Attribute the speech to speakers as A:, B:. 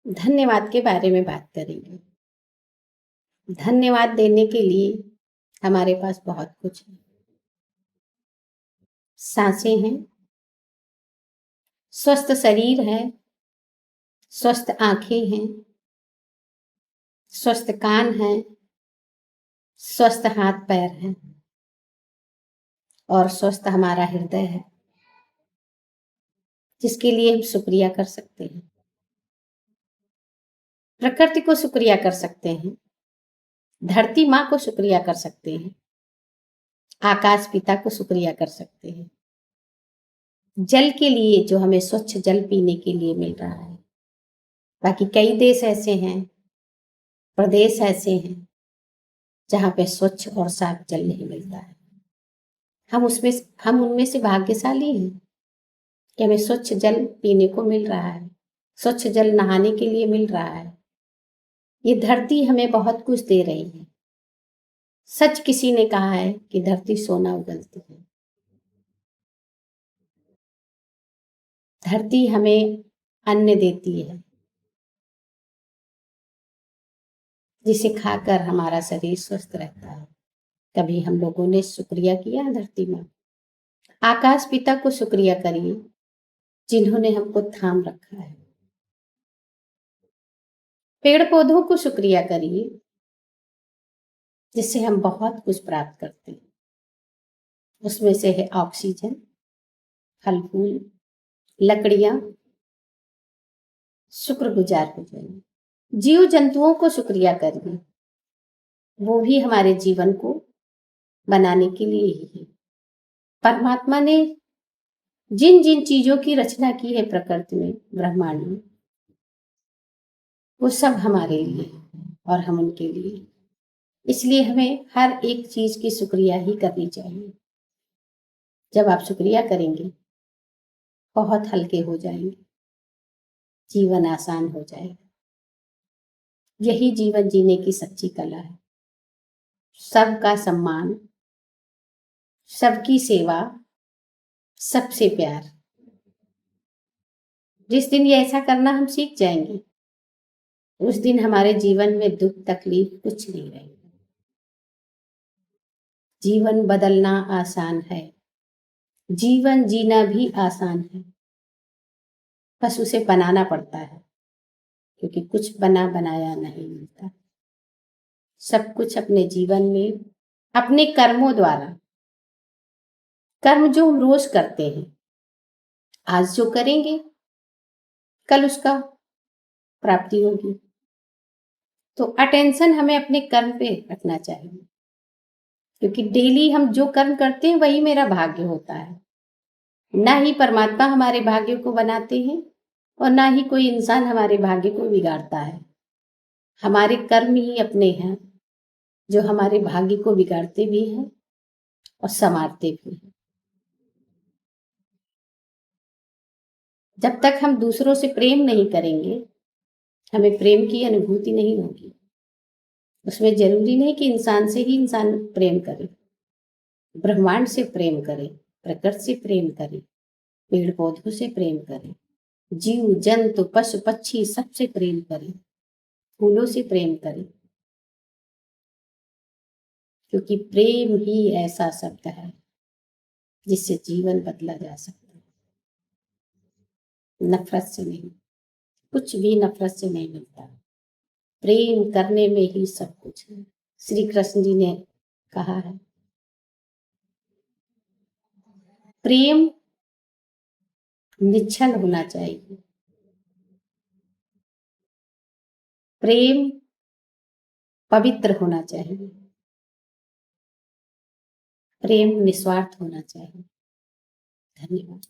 A: धन्यवाद के बारे में बात करेंगे। धन्यवाद देने के लिए हमारे पास बहुत कुछ है। सांसें हैं, स्वस्थ शरीर है, स्वस्थ आंखें हैं, स्वस्थ कान हैं, स्वस्थ हाथ पैर हैं और स्वस्थ हमारा हृदय है, जिसके लिए हम शुक्रिया कर सकते हैं। प्रकृति को शुक्रिया कर सकते हैं, धरती माँ को शुक्रिया कर सकते हैं, आकाश पिता को शुक्रिया कर सकते हैं, जल के लिए जो हमें स्वच्छ जल पीने के लिए मिल रहा है। बाकी कई देश ऐसे हैं, प्रदेश ऐसे हैं जहाँ पे स्वच्छ और साफ जल नहीं मिलता है। हम उनमें से भाग्यशाली हैं कि हमें स्वच्छ जल पीने को मिल रहा है, स्वच्छ जल नहाने के लिए मिल रहा है। ये धरती हमें बहुत कुछ दे रही है। सच किसी ने कहा है कि धरती सोना उगलती है। धरती हमें अन्न देती है, जिसे खाकर हमारा शरीर स्वस्थ रहता है। कभी हम लोगों ने शुक्रिया किया धरती माँ? आकाश पिता को शुक्रिया करिए जिन्होंने हमको थाम रखा है। पेड़ पौधों को शुक्रिया करिए जिससे हम बहुत कुछ प्राप्त करते हैं। उसमें से है ऑक्सीजन, फल फूल, लकड़ियां। शुक्रगुजार हो जाइए। जीव जंतुओं को शुक्रिया करिए, वो भी हमारे जीवन को बनाने के लिए ही है। परमात्मा ने जिन जिन चीजों की रचना की है प्रकृति में, ब्रह्मांड में, वो सब हमारे लिए है और हम उनके लिए। इसलिए हमें हर एक चीज की शुक्रिया ही करनी चाहिए। जब आप शुक्रिया करेंगे बहुत हल्के हो जाएंगे, जीवन आसान हो जाएगा। यही जीवन जीने की सच्ची कला है। सबका सम्मान, सबकी सेवा, सबसे प्यार। जिस दिन ये ऐसा करना हम सीख जाएंगे, उस दिन हमारे जीवन में दुख तकलीफ कुछ नहीं रहेगा। जीवन बदलना आसान है, जीवन जीना भी आसान है, बस उसे बनाना पड़ता है, क्योंकि कुछ बना बनाया नहीं मिलता। सब कुछ अपने जीवन में अपने कर्मों द्वारा, कर्म जो हम रोज करते हैं, आज जो करेंगे कल उसका प्राप्ति होगी। तो अटेंशन हमें अपने कर्म पे रखना चाहिए, क्योंकि डेली हम जो कर्म करते हैं वही मेरा भाग्य होता है। ना ही परमात्मा हमारे भाग्य को बनाते हैं और ना ही कोई इंसान हमारे भाग्य को बिगाड़ता है। हमारे कर्म ही अपने हैं जो हमारे भाग्य को बिगाड़ते भी हैं और संवारते भी हैं। जब तक हम दूसरों से प्रेम नहीं करेंगे, हमें प्रेम की अनुभूति नहीं होगी। उसमें जरूरी नहीं कि इंसान से ही इंसान प्रेम करे। ब्रह्मांड से प्रेम करे, प्रकृति से प्रेम करे, पेड़ पौधों से प्रेम करे, जीव जंतु पशु पक्षी सबसे प्रेम करे, फूलों से प्रेम करे, क्योंकि प्रेम ही ऐसा शब्द है जिससे जीवन बदला जा सकता है। नफरत से नहीं, कुछ भी नफरत से नहीं मिलता। प्रेम करने में ही सब कुछ है। श्री कृष्ण जी ने कहा है, प्रेम निश्चल होना चाहिए, प्रेम पवित्र होना चाहिए, प्रेम निस्वार्थ होना चाहिए। धन्यवाद।